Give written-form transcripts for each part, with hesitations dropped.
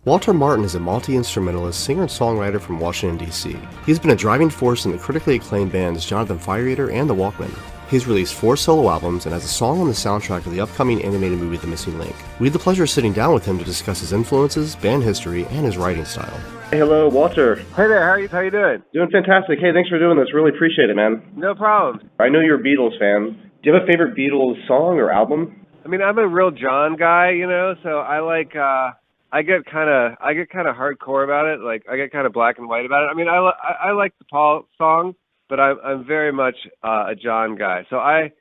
Walter Martin is a multi-instrumentalist, singer and songwriter from Washington, D.C. He's been a driving force in the critically acclaimed bands JonathanFireeater and the Walkmen. He's released 4 solo albums and has a song on the soundtrack of the upcoming animated movie The Missing Link. We had the pleasure of sitting down with him to discuss his influences, band history, and his writing style. Hey, hello, Walter. Hey there, how you doing? Doing fantastic. Hey, thanks for doing this. Really appreciate it, man. No problem. I know you're a Beatles fan. Do you have a favorite Beatles song or album? I mean, I'm a real John guy, so I like I get kind of hardcore about it. Like I get kind of black and white about it. I mean, I like the Paul songs, but I'm very much a John guy. So I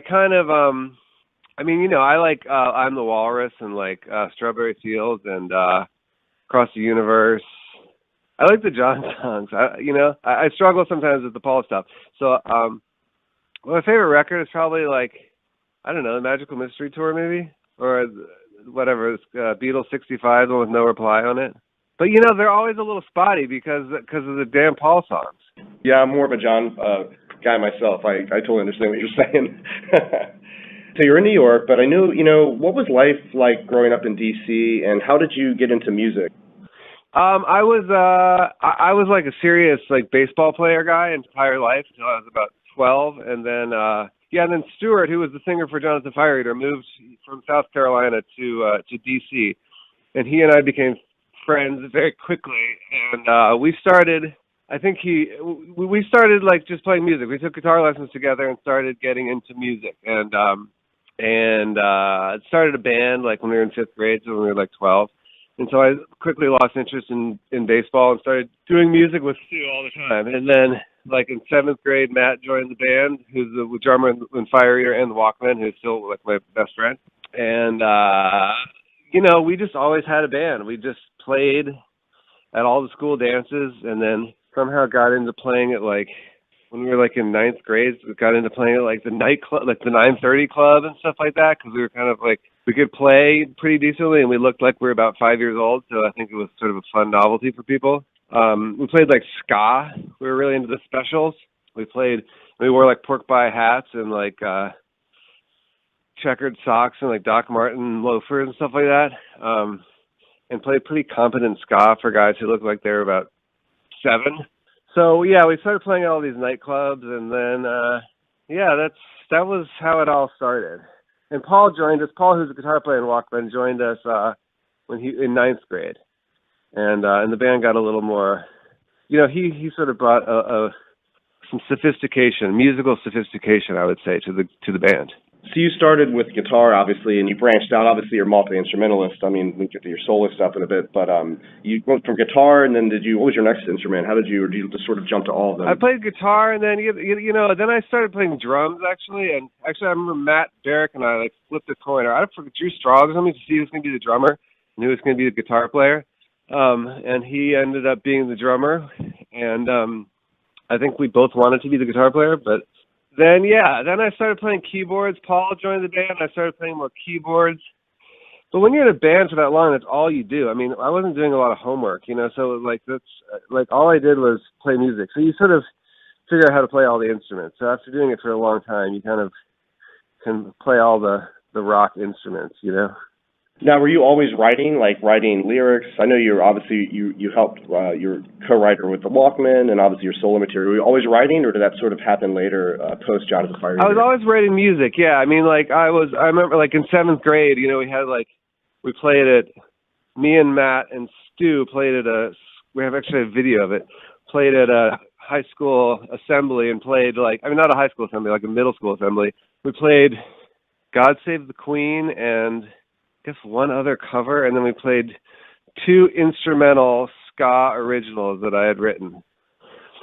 kind of I like I'm the Walrus and like Strawberry Fields and Across the Universe. I like the John songs. I struggle sometimes with the Paul stuff. So my favorite record is probably like, I don't know, the Magical Mystery Tour maybe, or whatever, Beatles 65, the one with No Reply on it. But they're always a little spotty because of the damn Paul songs. Yeah, I'm more of a John guy myself. I totally understand what you're saying. So you're in New York, but I knew, what was life like growing up in D.C. and how did you get into music? I was like a serious like baseball player guy entire life until I was about 12, and then Stuart, who was the singer for JonathanFireeater, moved from South Carolina to D.C. and he and I became friends very quickly, and we started like just playing music. We took guitar lessons together and started getting into music, and started a band like when we were in 5th grade, so when we were like 12. And so I quickly lost interest in baseball and started doing music with Stu all the time. And then, like in 7th grade, Matt joined the band, who's the drummer in Fireeater and the Walkmen, who's still like my best friend. And, we just always had a band. We just played at all the school dances, and then somehow got into playing it like when we were like in 9th grade. We got into playing at like the nightclub, like the 930 Club and stuff like that, because we were kind of like, we could play pretty decently, and we looked like we were about 5 years old, so I think it was sort of a fun novelty for people. We played like ska. We were really into the Specials. We wore like pork pie hats and like checkered socks and like Doc Martin loafers and stuff like that, and played pretty competent ska for guys who looked like they were about 7. So yeah, we started playing at all these nightclubs, and then that was how it all started. And Paul joined us. Paul, who's a guitar player in Walkmen, joined us in 9th grade, and the band got a little more. He sort of brought some sophistication, musical sophistication, I would say, to the band. So you started with guitar, obviously, and you branched out. Obviously, you're a multi-instrumentalist. I mean, we can get to your solo stuff in a bit, but you went from guitar, and then what was your next instrument? Or did you just sort of jump to all of them? I played guitar, and then then I started playing drums actually. And actually, I remember Matt, Derek, and I like flipped a coin. I forget, Drew Strauss or something, to see who was going to be the drummer and who was going to be the guitar player. And he ended up being the drummer, and I think we both wanted to be the guitar player, but. Then I started playing keyboards. Paul joined the band. I started playing more keyboards. But when you're in a band for that long, that's all you do. I mean, I wasn't doing a lot of homework, so like that's like all I did was play music. So you sort of figure out how to play all the instruments. So after doing it for a long time, you kind of can play all the rock instruments, Now, were you always writing lyrics? I know you're obviously, you helped, you're co-writer with the Walkmen and obviously your solo material. Were you always writing, or did that sort of happen later, post-JonathanFireeater? I was always writing music, yeah. I mean, I remember like in 7th grade, we played it, me and Matt and Stu played at we have actually a video of it, played at a high school assembly and played not a high school assembly, like a middle school assembly. We played God Save the Queen and I guess one other cover, and then we played 2 instrumental ska originals that I had written.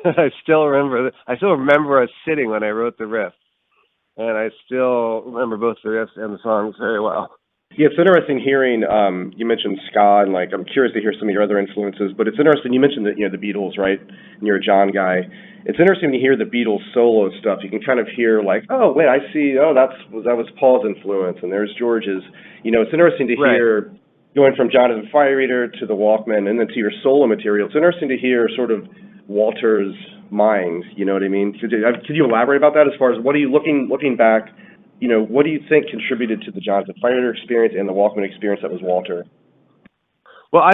I still remember us sitting when I wrote the riff, and I still remember both the riffs and the songs very well. Yeah, it's interesting hearing, you mentioned ska, and I'm curious to hear some of your other influences, but it's interesting, you mentioned that, the Beatles, right, and you're a John guy. It's interesting to hear the Beatles solo stuff. You can kind of hear oh, wait, I see, that was Paul's influence, and there's George's. It's interesting to hear going from JonathanFireeater to the Walkmen and then to your solo material. It's interesting to hear sort of Walter's mind, you know what I mean? Could you elaborate about that as far as what are you looking back, what do you think contributed to the JonathanFireeater experience and the Walkmen experience that was Walter? Well, I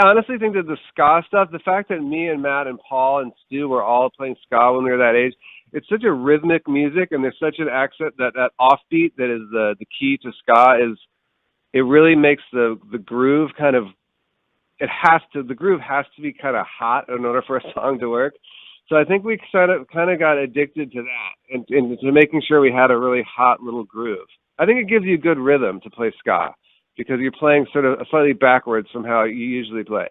honestly think that the ska stuff, the fact that me and Matt and Paul and Stu were all playing ska when we were that age, it's such a rhythmic music, and there's such an accent that offbeat that is the key to ska is it really makes the groove kind of the groove has to be kind of hot in order for a song to work. So I think we kind of got addicted to that and to making sure we had a really hot little groove. I think it gives you good rhythm to play ska, because you're playing sort of slightly backwards from how you usually play.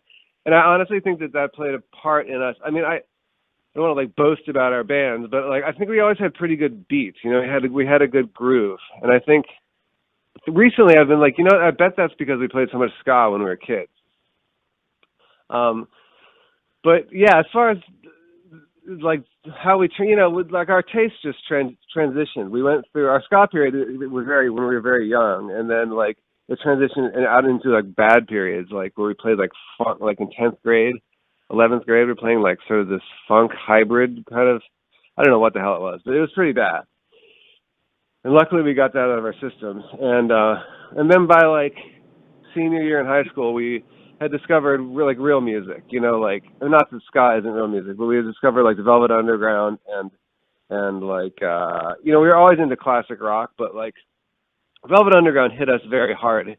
And I honestly think that played a part in us. I mean, I don't want to like boast about our bands, but like I think we always had pretty good beats. You know, we had a good groove. And I think recently I've been like, you know, I bet that's because we played so much ska when we were kids. But yeah, as far as like how we, you know, like our tastes just transitioned. We went through our ska period. It was when we were very young, and then like it transitioned out into like bad periods, like where we played like funk, like in 10th grade, 11th grade, we were playing like sort of this funk hybrid kind of, I don't know what the hell it was, but it was pretty bad. And luckily we got that out of our systems. And then by like senior year in high school, we had discovered real music, you know, like, not that ska isn't real music, but we had discovered like the Velvet Underground and like, you know, we were always into classic rock, but like Velvet Underground hit us very hard.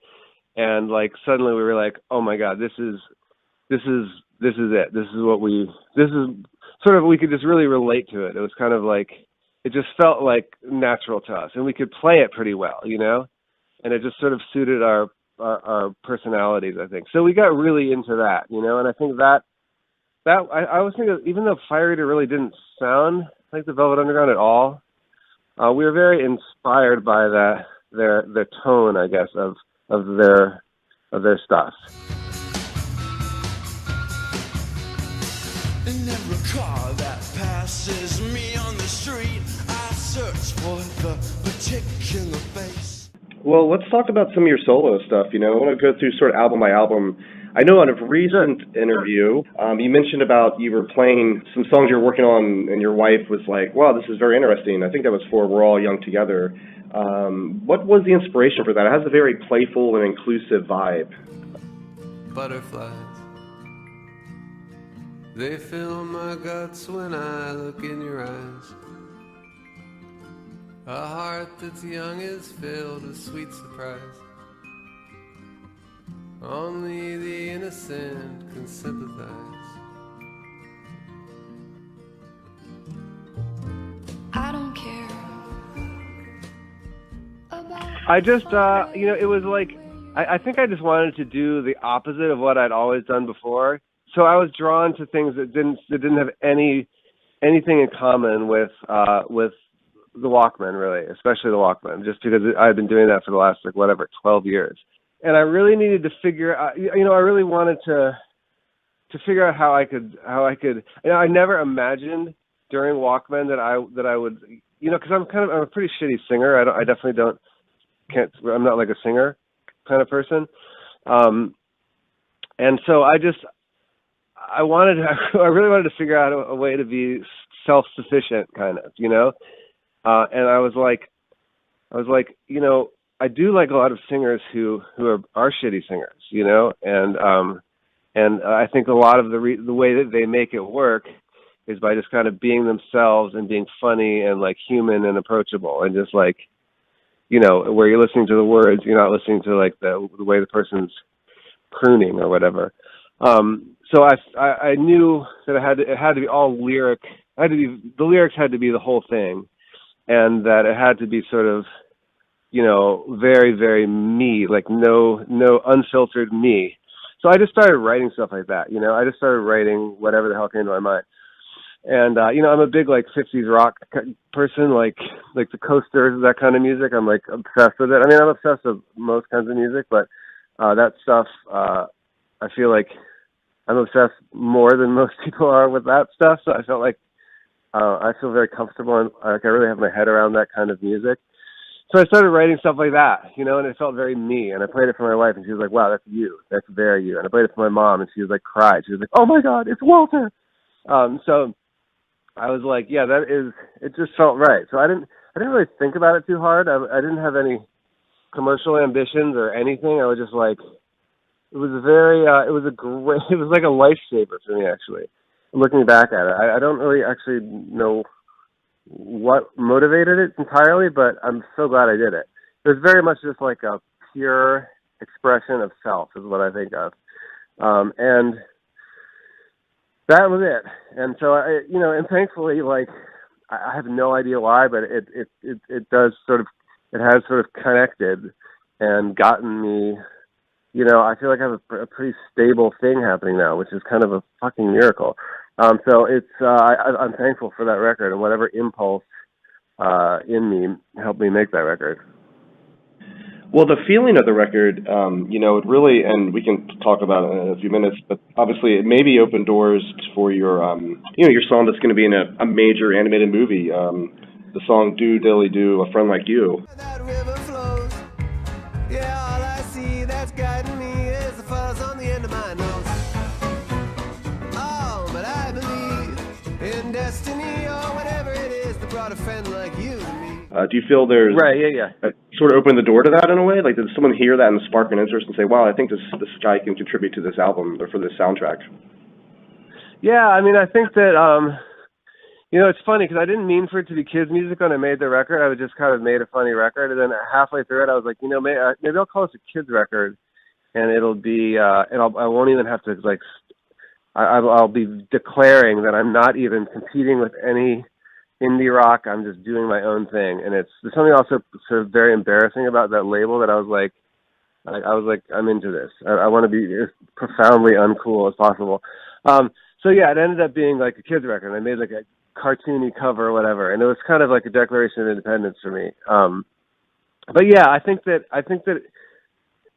And like, suddenly we were like, oh my God, this is it. This is sort of, we could just really relate to it. It was kind of like, it just felt like natural to us, and we could play it pretty well, you know, and it just sort of suited our personalities, I think. So we got really into that, you know, and I think that I was thinking, even though Fire Eater really didn't sound like the Velvet Underground at all, we were very inspired by their tone, I guess, of their stuff. In every car that passes me on the street, I search for the particular face. Well, let's talk about some of your solo stuff. You know, I want to go through sort of album by album. I know in a recent interview, you mentioned about you were playing some songs you were working on, and your wife was like, wow, this is very interesting. I think that was for We're All Young Together. What was the inspiration for that? It has a very playful and inclusive vibe. Butterflies, they fill my guts when I look in your eyes. A heart that's young is filled with sweet surprise. Only the innocent can sympathize. I don't care about. I just, you know, it was like, I think I just wanted to do the opposite of what I'd always done before. So I was drawn to things that didn't have anything in common with the Walkmen, really, especially the Walkmen, just because I had been doing that for the last, 12 years. And I really needed to figure out, you know, I really wanted to figure out how I could, you know, I never imagined during Walkmen that I would, you know, because I'm a pretty shitty singer. I'm not like a singer kind of person. And so I really wanted to figure out a way to be self-sufficient, kind of, you know? And I was like, you know, I do like a lot of singers who are shitty singers, you know? And I think a lot of the way that they make it work is by just kind of being themselves and being funny and like human and approachable, and just like, you know, where you're listening to the words, you're not listening to like the way the person's crooning or whatever. So I knew that it had to be all lyric. The lyrics had to be the whole thing, and that it had to be sort of, you know, very, very me, like no unfiltered me. So I just started writing stuff like that, you know. I just started writing whatever the hell came to my mind. And, you know, I'm a big, like, 50s rock person, like the Coasters, that kind of music. I'm, like, obsessed with it. I mean, I'm obsessed with most kinds of music, but that stuff, I feel like I'm obsessed more than most people are with that stuff. So I felt like I feel very comfortable, and like I really have my head around that kind of music. So I started writing stuff like that, you know, and it felt very me. And I played it for my wife, and she was like, wow, that's you. That's very you. And I played it for my mom, and she was like, cried. She was like, oh, my God, it's Walter. So I was like, yeah, it just felt right. So I didn't really think about it too hard. I didn't have any commercial ambitions or anything. I was just like, it was like a lifesaver for me, actually. Looking back at it, I don't really actually know what motivated it entirely, but I'm so glad I did it. It was very much just like a pure expression of self, is what I think of, and that was it. And so and thankfully, like, I have no idea why, but it does it has sort of connected and gotten me. I feel like I have a pretty stable thing happening now, which is kind of a fucking miracle. So it's I'm thankful for that record, and whatever impulse in me helped me make that record. Well, the feeling of the record, it really, and we can talk about it in a few minutes, but obviously it maybe opened doors for your, your song that's going to be in a major animated movie, the song Do Dilly Do, A Friend Like You. That river flows. Yeah, all I see that's guiding me is the fuzz on the end of my nose. Oh, but I believe in destiny or whatever it is that brought a friend like you to me. Do you feel there's Right? Yeah. Sort of opened the door to that in a way? Like, did someone hear that and spark an interest and say, "Wow, I think this guy can contribute to this album or for this soundtrack"? Yeah, I mean, I think that it's funny because I didn't mean for it to be kids' music when I made the record. I just kind of made a funny record, and then halfway through it, I was like, maybe I'll call this a kids' record, and it'll be, and I won't even have to I'll be declaring that I'm not even competing with any indie rock. I'm just doing my own thing, and there's something also sort of very embarrassing about that label that I was like, I'm into this. I want to be as profoundly uncool as possible. So yeah, it ended up being like a kids record. And I made like a cartoony cover or whatever, and it was kind of like a declaration of independence for me. But yeah, I think that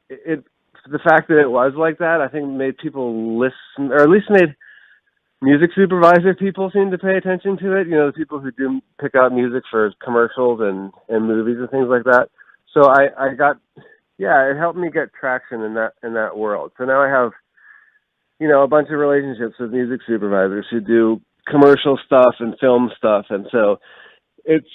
it the fact that it was like that, I think made people listen, or at least made music supervisor people seem to pay attention to it. The people who do pick out music for commercials and movies and things like that. So I got, it helped me get traction in that world. So now I have, a bunch of relationships with music supervisors who do commercial stuff and film stuff. And so it's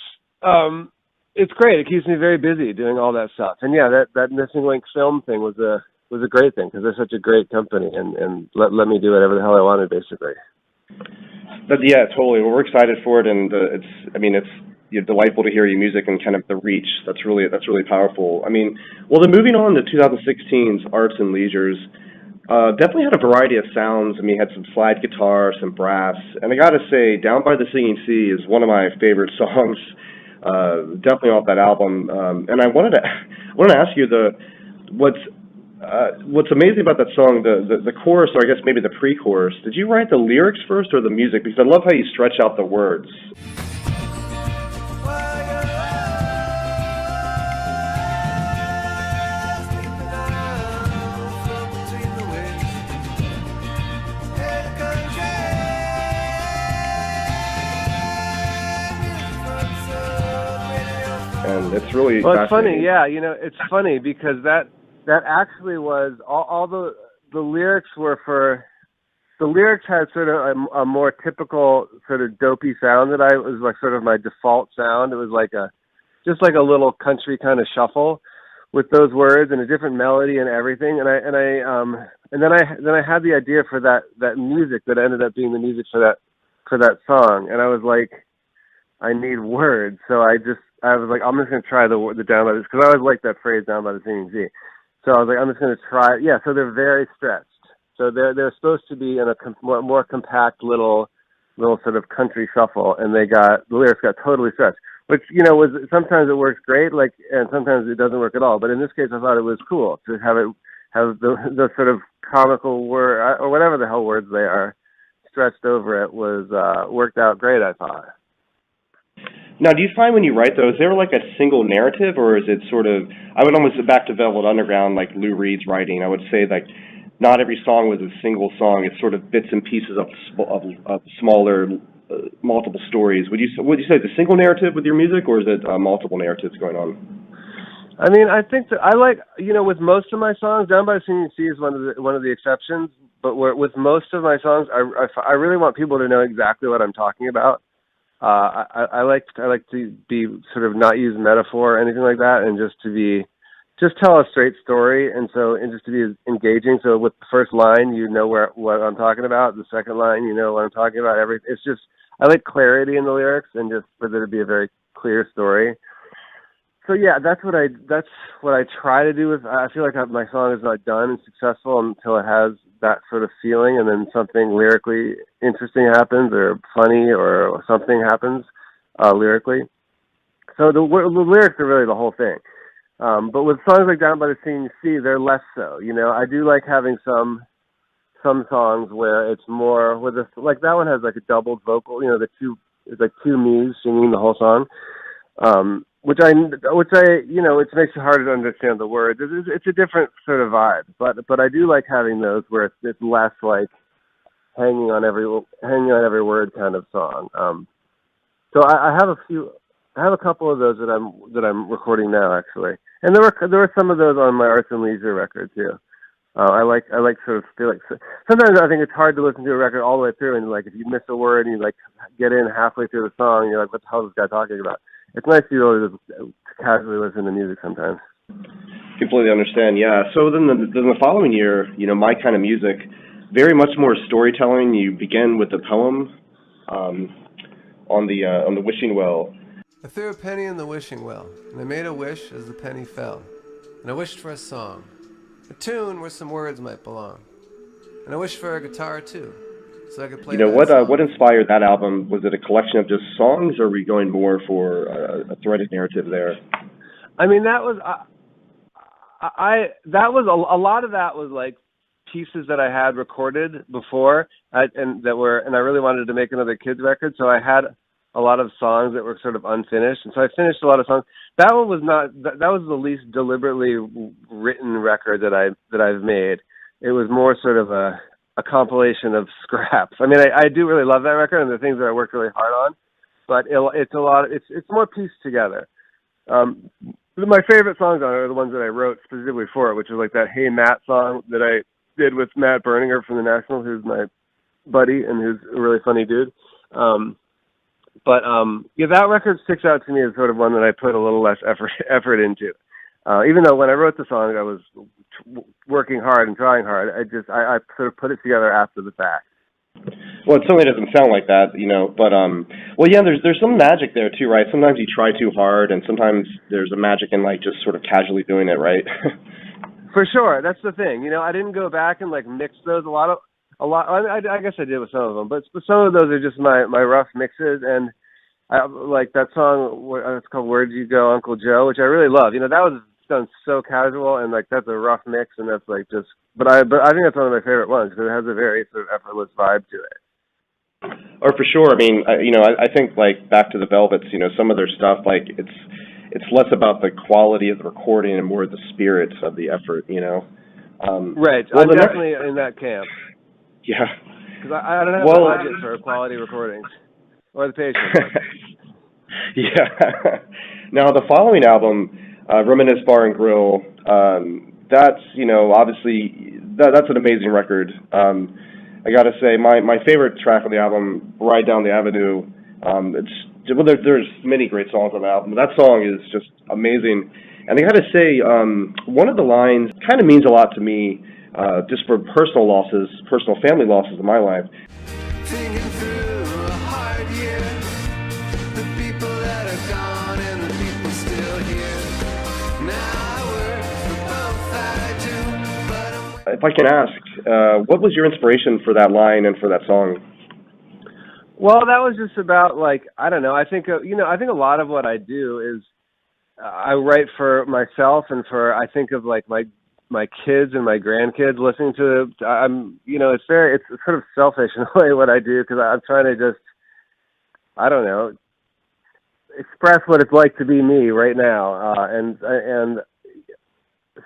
great. It keeps me very busy doing all that stuff. And yeah, that Missing Link film thing was a great thing because they're such a great company and let me do whatever the hell I wanted, basically. Yeah, totally. Well, we're excited for it, and it's delightful to hear your music and kind of the reach. That's really powerful. Then moving on to 2016's Arts and Leisures, definitely had a variety of sounds. Had some slide guitar, some brass, and I got to say, Down by the Singing Sea is one of my favorite songs, definitely off that album. And I wanted to ask you what's amazing about that song, the chorus, or I guess maybe the pre-chorus. Did you write the lyrics first or the music? Because I love how you stretch out the words. And it's really it's funny, yeah. It's funny because that actually was all the lyrics were for. The lyrics had sort of a more typical sort of dopey sound that it was like sort of my default sound. It was like just like a little country kind of shuffle with those words and a different melody and everything. And then I had the idea for that music that ended up being the music for that song. And I was like, I need words, so I was like, I'm just gonna try the Down by this, because I always like that phrase, Down by the Singing Sea. So I was like, I'm just gonna try. Yeah, so they're very stretched. So they're supposed to be in a more compact little sort of country shuffle, and the lyrics got totally stretched. Which was sometimes it works great, and sometimes it doesn't work at all. But in this case, I thought it was cool to have the sort of comical word or whatever the hell words they are stretched over it was worked out great, I thought. Now, do you find when you write those, is there like a single narrative, or is it sort of, I would almost back to Velvet Underground, like Lou Reed's writing. I would say like not every song was a single song. It's sort of bits and pieces of smaller, multiple stories. Would you say it's a single narrative with your music, or is it multiple narratives going on? I think that I like, with most of my songs, Down by the Singing Sea is one of the exceptions, but with most of my songs, I really want people to know exactly what I'm talking about. I like to be sort of not use metaphor or anything like that, and just to just tell a straight story, and just to be engaging. So with the first line, you know what I'm talking about. The second line, you know what I'm talking about. It's just, I like clarity in the lyrics, and just for there to be a very clear story. So yeah, that's what I try to do with. I feel like my song is not done and successful until it has that sort of feeling, and then something lyrically interesting happens, or funny, or something happens lyrically. So the lyrics are really the whole thing. But with songs like Down by the Sea, they're less so. You know, I do like having some songs where it's more with like that one has like a doubled vocal. You know, it's like two me's singing the whole song. Which I, you know, it makes it harder to understand the words. It's a different sort of vibe, but I do like having those where it's less like hanging on every word kind of song. So I have a couple of those that I'm recording now, actually, and there were some of those on my Arts and Leisure record too. I like sort of feel like sometimes I think it's hard to listen to a record all the way through, and like if you miss a word and you like get in halfway through the song, you're like, what the hell is this guy talking about? It's nice to be able to just casually listen to music sometimes. Completely understand, yeah. So then the following year, you know, My Kind of Music, very much more storytelling. You begin with the poem on the wishing well. I threw a penny in the wishing well, and I made a wish as the penny fell. And I wished for a song, a tune where some words might belong. And I wished for a guitar too, so I could play. You know, what inspired that album? Was it a collection of just songs, or were you going more for a threaded narrative there? I mean, that was a lot of that was like pieces that I had recorded before, and I really wanted to make another kids record, so I had a lot of songs that were sort of unfinished, and so I finished a lot of songs. That one was not. That was the least deliberately written record that I've made. It was more sort of a compilation of scraps. I mean, I do really love that record and the things that I worked really hard on, but it's a lot. It's more pieced together. My favorite songs on it are the ones that I wrote specifically for it, which is like that "Hey Matt" song that I did with Matt Berninger from the National, who's my buddy and who's a really funny dude. Yeah, that record sticks out to me as sort of one that I put a little less effort into. Even though when I wrote the song, I was working hard and trying hard. I sort of put it together after the fact. Well, it certainly doesn't sound like that, you know. But well, yeah, there's some magic there too, right? Sometimes you try too hard, and sometimes there's a magic in like just sort of casually doing it, right? For sure, that's the thing. You know, I didn't go back and like mix those a lot. I guess I did with some of them, but some of those are just my rough mixes. And I like that song. It's called "Where'd You Go, Uncle Joe," which I really love. You know, that was done so casual, and like that's a rough mix, and that's like just. But I think that's one of my favorite ones because it has a very sort of effortless vibe to it. Or for sure. I mean, I think like back to the Velvets. You know, some of their stuff, like it's less about the quality of the recording and more the spirit of the effort. You know. Right. Well, I'm definitely in that camp. Yeah. Because I don't have the budget for quality recordings or the patience. Yeah. Now the following album, Reminisce Bar and Grill, that's, you know, obviously that's an amazing record. I gotta say my favorite track on the album, Ride Down the Avenue. There's many great songs on the album, but that song is just amazing. And I gotta say, one of the lines kind of means a lot to me, just for personal family losses in my life. Thinking through a hard year, the people that are gone and the people still here. Now I work for both, I do, but If I can ask, what was your inspiration for that line and for that song? Well, that was just about like, I don't know. I think a lot of what I do is I write for myself and I think of like my kids and my grandkids listening to it's sort of selfish in a way what I do, because I'm trying to just, I don't know, express what it's like to be me right now. And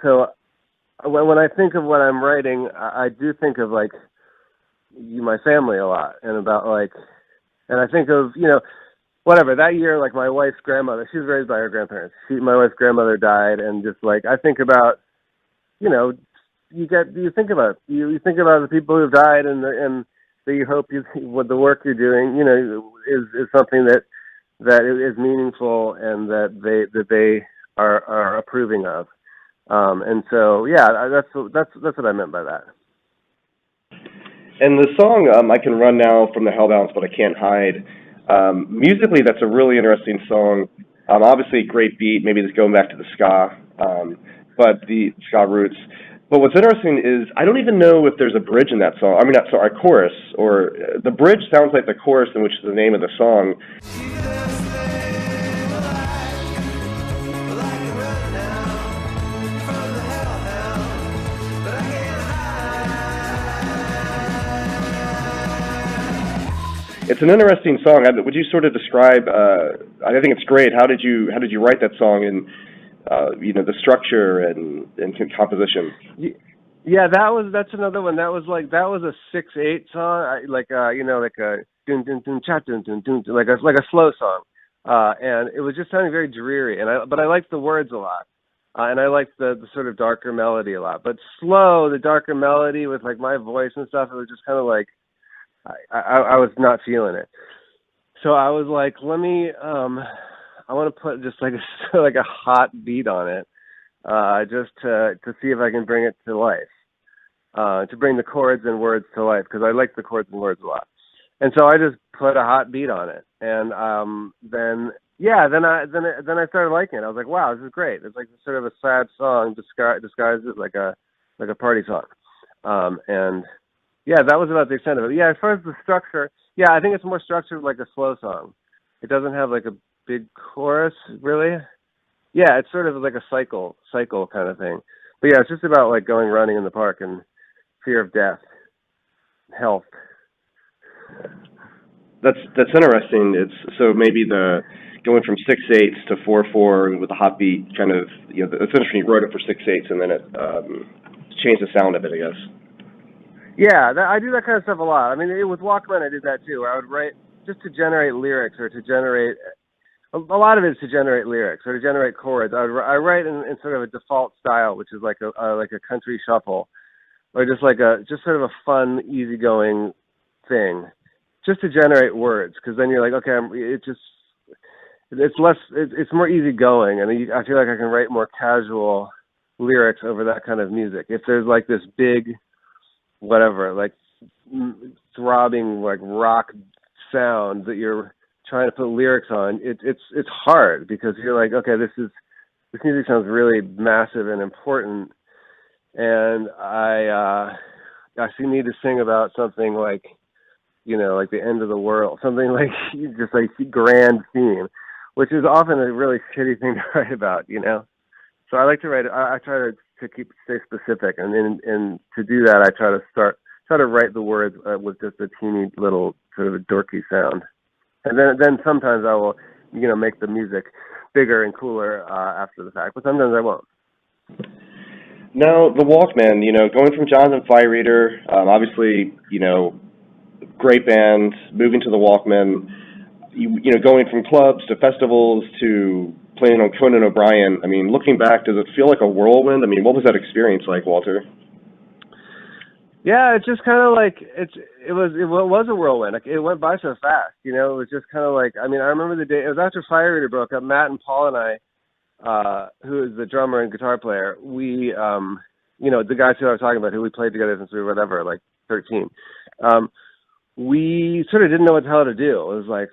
so when I think of what I'm writing, I do think of like my family a lot, and about like, and I think of, whatever, that year, like my wife's grandmother, she was raised by her grandparents. My wife's grandmother died, and just like, I think about, you think about the people who've died, and that you hope what the work you're doing, is something that is meaningful and that they are approving of. And so, yeah, that's what I meant by that. And the song, I Can Run Now from the Hellbounds, But I Can't Hide, musically, that's a really interesting song. Obviously, great beat, maybe it's going back to the ska, but the ska roots. But what's interesting is I don't even know if there's a bridge in that song. I mean, not sorry, a chorus, or the bridge sounds like the chorus, in which is the name of the song. It's an interesting song. Would you sort of describe? I think it's great. How did you write that song, and the structure and composition? Yeah, that's another one. That was a 6/8 song, like a dun dun dun cha dun dun dun, like a slow song, and it was just sounding very dreary. But I liked the words a lot, and I liked the sort of darker melody a lot. But slow, the darker melody with like my voice and stuff, it was just kind of like. I was not feeling it, so I was like, let me. I want to put just like a hot beat on it, just to see if I can bring it to life, to bring the chords and words to life, because I like the chords and words a lot. And so I just put a hot beat on it, and then I started liking it. I was like, wow, this is great. It's like sort of a sad song disguised as like a party song, and. Yeah, that was about the extent of it. Yeah, as far as the structure, yeah, I think it's more structured like a slow song. It doesn't have like a big chorus, really. Yeah, it's sort of like a cycle kind of thing. But yeah, it's just about like going running in the park and fear of death, health. That's interesting. It's so maybe the going from 6/8 to 4/4 with a hot beat, kind of, it's interesting. You wrote it for 6/8 and then it changed the sound of it, I guess. Yeah, I do that kind of stuff a lot. I mean, with Walkmen, I did that too, where I would write just to generate lyrics or to generate, a lot of it is to generate lyrics or to generate chords. I write in sort of a default style, which is like a country shuffle, or just sort of a fun, easygoing thing, just to generate words, because then you're like, okay, it's more easygoing, and I feel like I can write more casual lyrics over that kind of music. If there's like this big whatever, like throbbing like rock sound that you're trying to put lyrics on, it's hard, because you're like, okay, this music sounds really massive and important, and I need to sing about something like, like the end of the world, something like just like grand theme, which is often a really shitty thing to write about, So I like to write. I try to stay specific, and to do that, I try to write the words with just a teeny little sort of a dorky sound, and then sometimes I will, make the music bigger and cooler after the fact, but sometimes I won't. Now, the Walkmen, going from JonathanFireeater, obviously, great band, moving to the Walkmen, going from clubs to festivals to playing on Conan O'Brien. I mean, looking back, does it feel like a whirlwind? I mean, what was that experience like, Walter? Yeah, it's just kind of like it was a whirlwind. It went by so fast, It was just kind of like, I mean, I remember the day it was after Fireeater broke up. Matt and Paul and I, who is the drummer and guitar player, we, the guys who I was talking about, who we played together since we were whatever, like 13. We sort of didn't know what the hell to do. It was like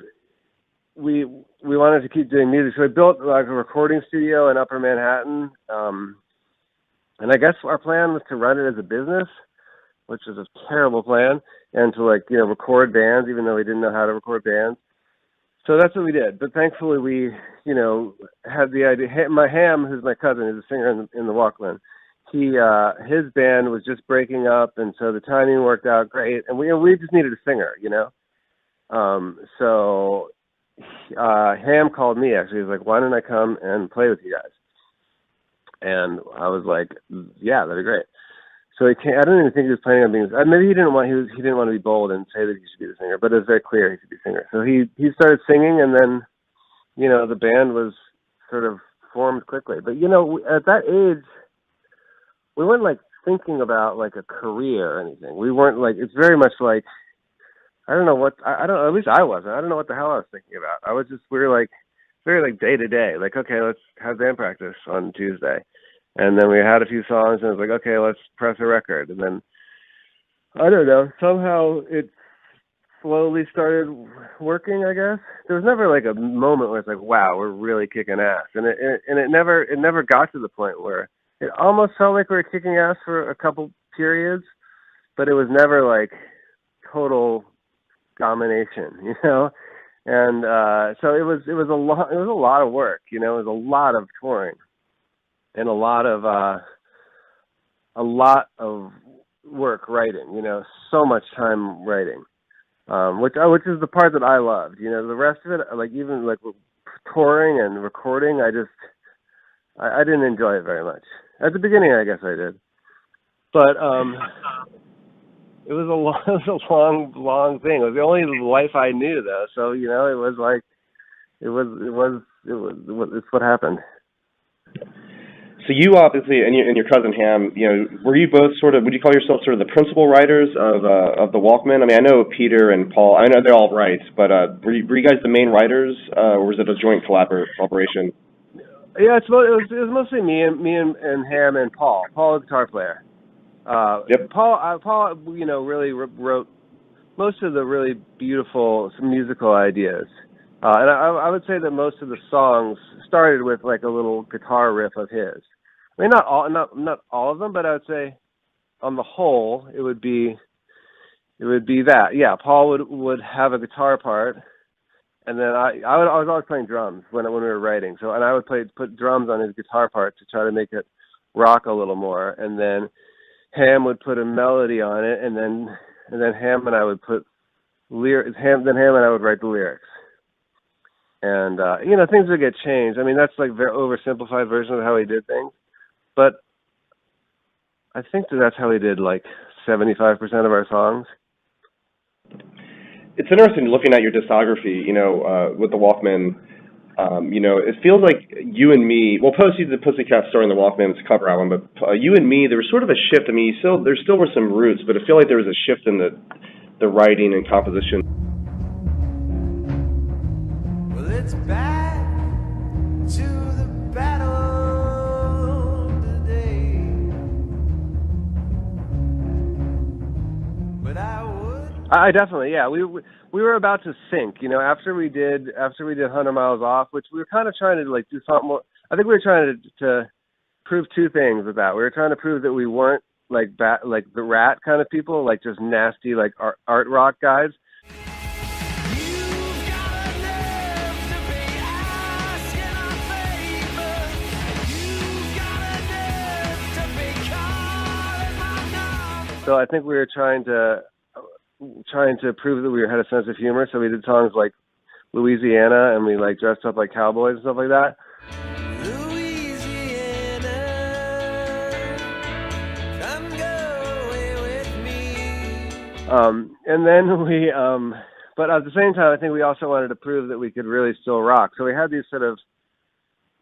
we wanted to keep doing music, so we built like a recording studio in Upper Manhattan, and I guess our plan was to run it as a business, which is a terrible plan, and to record bands, even though we didn't know how to record bands. So that's what we did. But thankfully, we had the idea. My Ham, who's my cousin, who's a singer in the Walkmen, his band was just breaking up, and so the timing worked out great, and we just needed a singer, so. Ham called me, actually. He was like, why don't I come and play with you guys? And I was like, yeah, that'd be great. So he came. I don't even think he was planning on being, maybe he didn't want to be bold and say that he should be the singer, but it was very clear he should be the singer. So he started singing, and then, the band was sort of formed quickly. But, at that age, we weren't like thinking about like a career or anything. We weren't like, it's very much like, I don't know what, I don't, at least I wasn't. I don't know what the hell I was thinking about. We were like, very like day to day, like, okay, let's have band practice on Tuesday. And then we had a few songs, and it was like, okay, let's press a record. And then, I don't know, somehow it slowly started working, I guess. There was never like a moment where it's like, wow, we're really kicking ass. And it never got to the point where it almost felt like we were kicking ass for a couple periods, but it was never like total domination, you know? And so it was a lot of work, you know, it was a lot of touring and a lot of work writing, you know, so much time writing. Which is the part that I loved, you know. The rest of it, like even like touring and recording, I didn't enjoy it very much. At the beginning, I guess I did, but it was a long thing. It was the only life I knew, though. So you know, it was like it's what happened. So you obviously, and your cousin Ham, you know, were you both sort of, would you call yourself sort of the principal writers of the Walkmen? I mean, I know Peter and Paul, I know they all write, but were you guys the main writers, or was it a joint collaboration? Yeah, it was mostly me and Ham and Paul. Paul, the guitar player. Yep. Paul, you know, really wrote most of the really beautiful musical ideas. And I would say that most of the songs started with like a little guitar riff of his. I mean, not all of them, but I would say, on the whole, it would be that. Yeah, Paul would have a guitar part, and then I was always playing drums when we were writing. So, and I would put drums on his guitar part to try to make it rock a little more, and then Ham would put a melody on it, and then Ham and I would put lyrics. Ham and I would write the lyrics. And, you know, things would get changed. I mean, that's like a very oversimplified version of how he did things. But I think that's how he did like 75% of our songs. It's interesting looking at your discography, you know, with the Walkmen. You know, it feels like You and Me, well, post you did the Pussycat Story in the Walkmen's cover album, but You and Me, there was sort of a shift. I mean, there still were some roots, but I feel like there was a shift in the writing and composition. It's back to the battle today. But I definitely, yeah. We were about to sink, you know, after we did 100 Miles Off, which we were kind of trying to like do something more. I think we were trying to prove two things with that. We were trying to prove that we weren't like the Rat kind of people, like just nasty like art rock guys. So I think we were trying to prove that we had a sense of humor. So we did songs like Louisiana, and we like dressed up like cowboys and stuff like that. Louisiana, come go away with me. And then we, but at the same time, I think we also wanted to prove that we could really still rock. So we had these sort of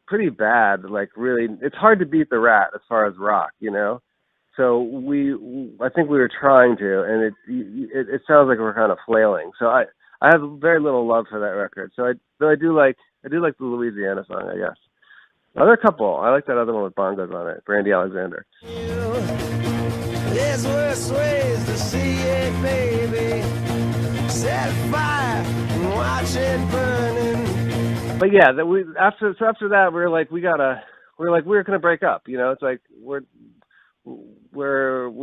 pretty bad, like really, it's hard to beat the Rat as far as rock, you know. So I think we were trying to, and it sounds like we're kind of flailing. So I have very little love for that record. So I do like the Louisiana song, I guess. Other couple, I like that other one with bongos on it, Brandy Alexander. There's worse ways to see it, baby. Set fire and watch it burning. But yeah, after that we were gonna break up. You know, it's like we weren't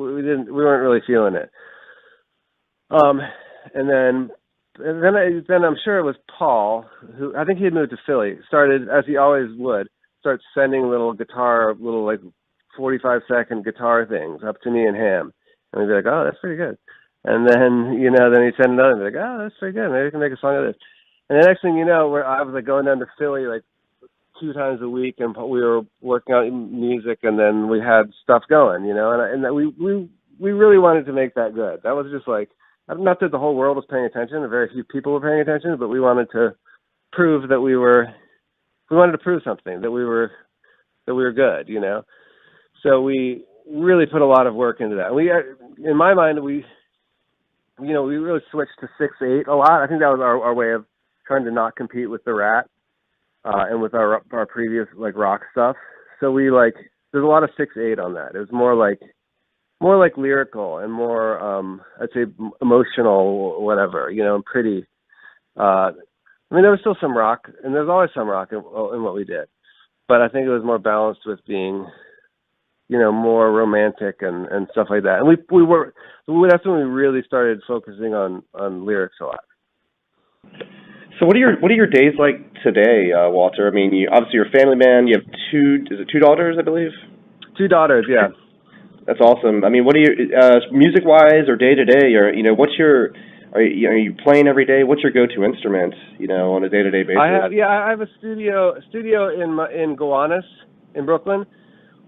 really feeling it. And then I'm sure it was Paul, who I think he had moved to Philly, started, as he always would, start sending little 45-second guitar things up to me and Ham. And we'd be like, oh, that's pretty good. And then, you know, then he'd send another and be like, oh, that's pretty good. Maybe we can make a song of this. And the next thing you know, I was like going down to Philly like 2 times a week, and we were working on music, and then we had stuff going, you know, and we really wanted to make that good. That was just like, not that the whole world was paying attention, and very few people were paying attention, but we wanted to prove that we wanted to prove something, that we were good, you know. So we really put a lot of work into that. In my mind, we really switched to 6/8 a lot. I think that was our way of trying to not compete with the Rat, and with our previous like rock stuff. So we there's a lot of 6/8 on that. It was more like lyrical and more, I'd say emotional, whatever, and pretty. I mean, there was still some rock, and there's always some rock in what we did, but I think it was more balanced with being, more romantic and stuff like that. And that's when we really started focusing on lyrics a lot. So what are your days like today, Walter? I mean, obviously you're a family man. You have two daughters, I believe? 2 daughters, yeah. That's awesome. I mean, what are you, music-wise or day-to-day, or, are you playing every day? What's your go-to instrument, on a day-to-day basis? I have a studio in Gowanus in Brooklyn,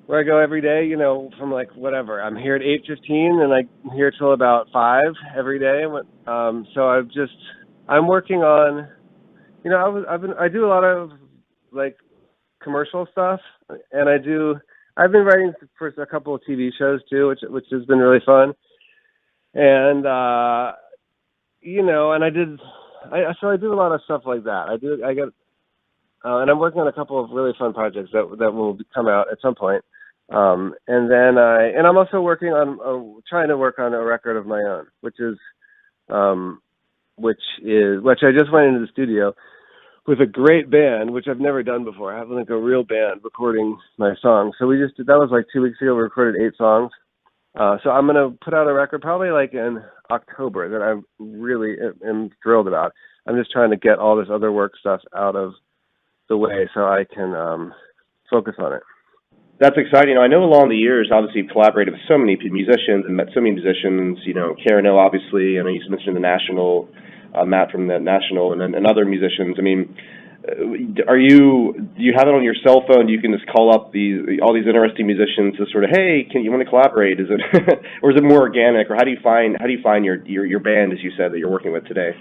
where I go every day, from whatever. I'm here at 8:15 and I'm here till about 5 every day. So I'm working on, I do a lot of commercial stuff, and I've been writing for a couple of TV shows too, which has been really fun. And and I do a lot of stuff like that. And I'm working on a couple of really fun projects that will come out at some point. And I'm also working on trying to work on a record of my own, which I just went into the studio with a great band, which I've never done before. I have a real band recording my songs. So that was 2 weeks ago. We recorded 8 songs. So I'm going to put out a record probably in October that I really am thrilled about. I'm just trying to get all this other work stuff out of the way so I can focus on it. That's exciting. I know along the years, obviously, you've collaborated with so many musicians and met so many musicians. Karen O, obviously. I know you mentioned the National, Matt from the National, and other musicians. I mean, do you have it on your cell phone? You can just call up all these interesting musicians to sort of, hey, you want to collaborate? Is it or is it more organic? Or how do you find your band, as you said, that you're working with today?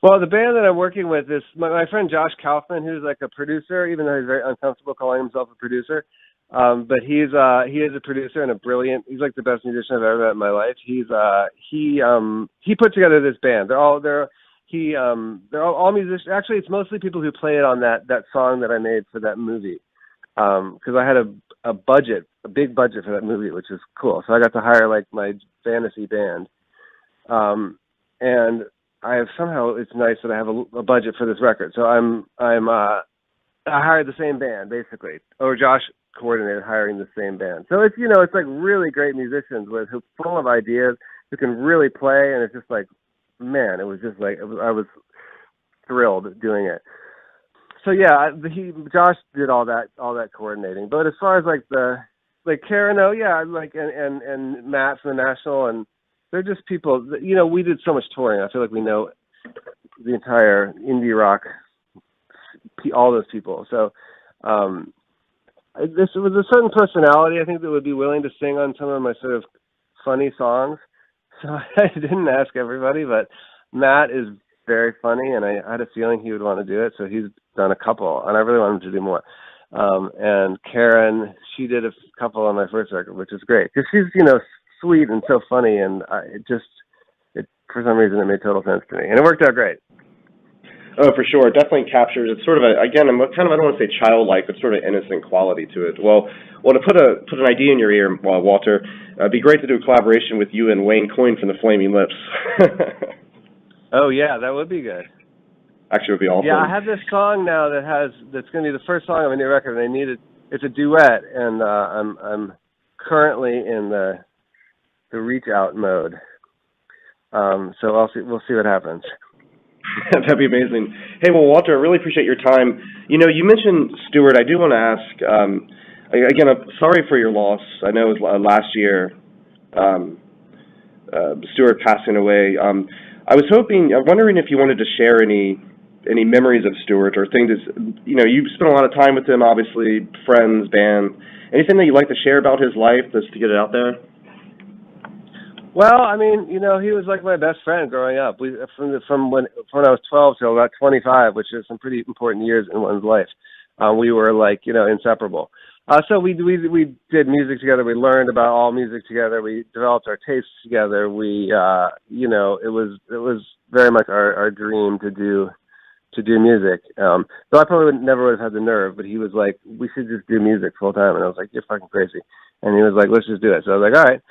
Well, the band that I'm working with is my friend Josh Kaufman, who's a producer, even though he's very uncomfortable calling himself a producer. But he is a producer and he's the best musician I've ever met in my life. He put together this band. They're all musicians. Actually, it's mostly people who play it on that song that I made for that movie. Cause I had a big budget for that movie, which is cool. So I got to hire my fantasy band. And it's nice that I have a budget for this record. So I hired the same band basically, or Josh coordinated hiring the same band. So it's really great musicians who are full of ideas, who can really play, and it's just man, it was just I was thrilled doing it. So yeah, Josh did all that coordinating. But as far as Karen O, yeah, and Matt from the National, and they're just people. We did so much touring. I feel like we know the entire indie rock, all those people. So. This was a certain personality, I think, that would be willing to sing on some of my sort of funny songs. So I didn't ask everybody, but Matt is very funny, and I had a feeling he would want to do it. So he's done a couple, and I really want him to do more. And Karen, she did a couple on my first record, which is great because she's sweet and so funny, and for some reason it made total sense to me, and it worked out great. Oh, for sure. It definitely captures. It's sort of I don't want to say childlike, but sort of innocent quality to it. Well, to put an idea in your ear, Walter, it'd be great to do a collaboration with you and Wayne Coyne from the Flaming Lips. Oh yeah, that would be good. Actually, it would be awesome. Yeah, I have this song now that's going to be the first song of a new record, and it's a duet, and I'm currently in the reach out mode. So we'll see what happens. That'd be amazing. Hey, well, Walter, I really appreciate your time. You mentioned Stuart. I do want to ask, again, I'm sorry for your loss. I know it was last year, Stuart passing away. I'm wondering if you wanted to share any memories of Stuart or things, you've spent a lot of time with him, obviously, friends, band. Anything that you'd like to share about his life just to get it out there? Well, I mean, he was my best friend growing up. From when I was 12 till about 25, which is some pretty important years in one's life. We were inseparable. So we did music together. We learned about all music together. We developed our tastes together. We, it was very much our dream to to do music. So I probably never would have had the nerve, but he was like, we should just do music full time. And I was like, you're fucking crazy. And he was like, let's just do it. So I was like, all right.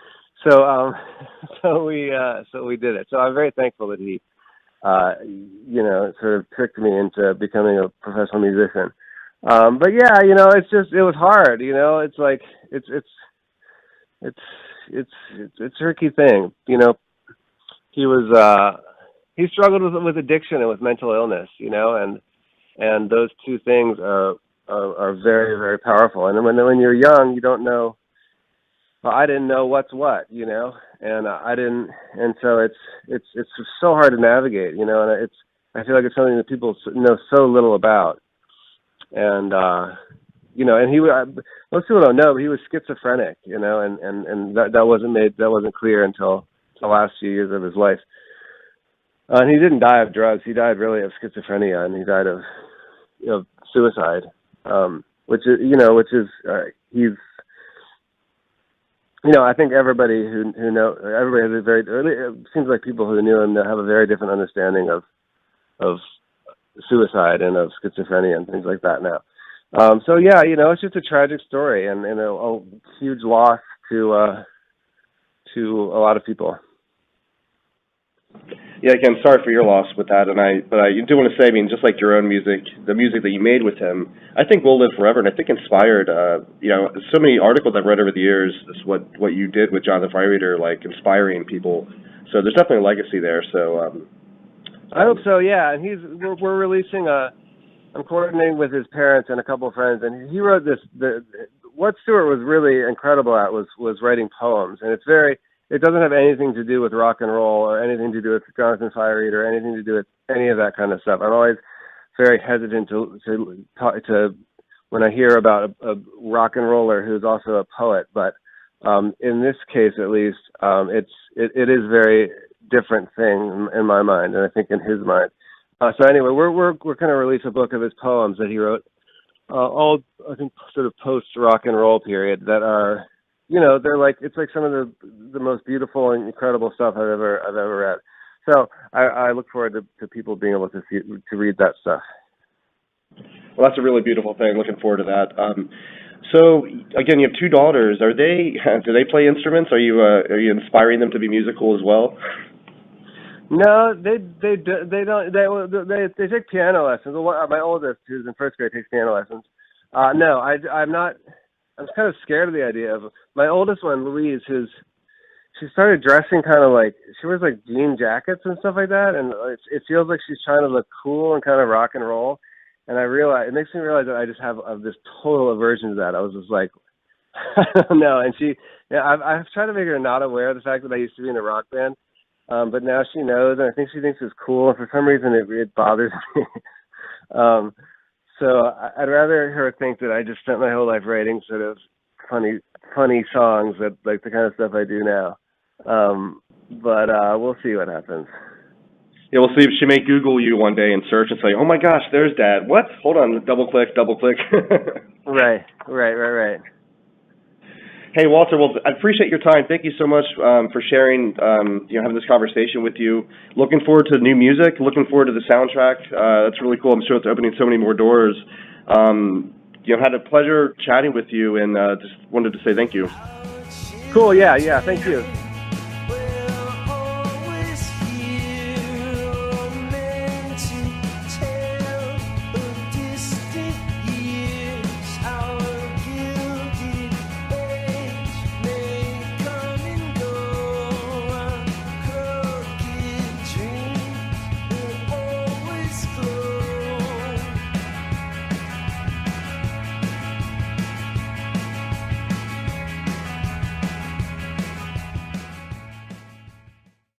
So, so we did it. So I'm very thankful that he, sort of tricked me into becoming a professional musician. But yeah, it was hard, it's like, it's a tricky thing. He struggled with addiction and with mental illness, and those two things are very, very powerful. And when you're young, you don't know. Well, I didn't know what's what, and I didn't, and so it's just so hard to navigate, and I feel like it's something that people know so little about. And and most people don't know, but he was schizophrenic, and that wasn't clear until the last few years of his life. And he didn't die of drugs. He died really of schizophrenia, and he died of suicide, he's. I think everybody everybody has it seems like people who knew him have a very different understanding of suicide and of schizophrenia and things like that now. So yeah, it's just a tragic story and a huge loss to a lot of people. Yeah, again, sorry for your loss with that, but I do want to say, just like your own music, the music that you made with him, I think will live forever, and I think inspired, so many articles I've read over the years, is what you did with Jonathan Fireeater, like inspiring people. So there's definitely a legacy there. So I hope so, yeah. And we're releasing I'm coordinating with his parents and a couple of friends, and he wrote this. What Stewart was really incredible at was writing poems, and it doesn't have anything to do with rock and roll or anything to do with Jonathan Fireeater or anything to do with any of that kind of stuff. I'm always very hesitant to when I hear about a rock and roller who's also a poet. But in this case, at least, it is a very different thing in my mind, and I think in his mind. So anyway, we're going to release a book of his poems that he wrote, all I think sort of post rock and roll period that are. They're like, it's like some of the most beautiful and incredible stuff I've ever read. So I look forward to people being able to read that stuff. Well, that's a really beautiful thing. Looking forward to that. So again, you have two daughters. Do they play instruments? Are you inspiring them to be musical as well? No, they don't. They take piano lessons. My oldest, who's in first grade, takes piano lessons. No, I'm not. I was kind of scared of the idea of my oldest one, Louise, she started dressing kind of like, she wears like jean jackets and stuff like that, and it feels like she's trying to look cool and kind of rock and roll. And it makes me realize that I just have this total aversion to that. I was just like, I don't know. And I've tried to make her not aware of the fact that I used to be in a rock band, but now she knows, and I think she thinks it's cool. And for some reason, it bothers me. So I'd rather her think that I just spent my whole life writing sort of funny songs, that like the kind of stuff I do now. But we'll see what happens. Yeah, we'll see if she may Google you one day and search and say, "Oh my gosh, there's Dad." What? Hold on, double click. Right. Hey, Walter. Well, I appreciate your time. Thank you so much for sharing. Having this conversation with you. Looking forward to new music. Looking forward to the soundtrack. That's really cool. I'm sure it's opening so many more doors. Had a pleasure chatting with you, and just wanted to say thank you. Cool. Yeah. Thank you.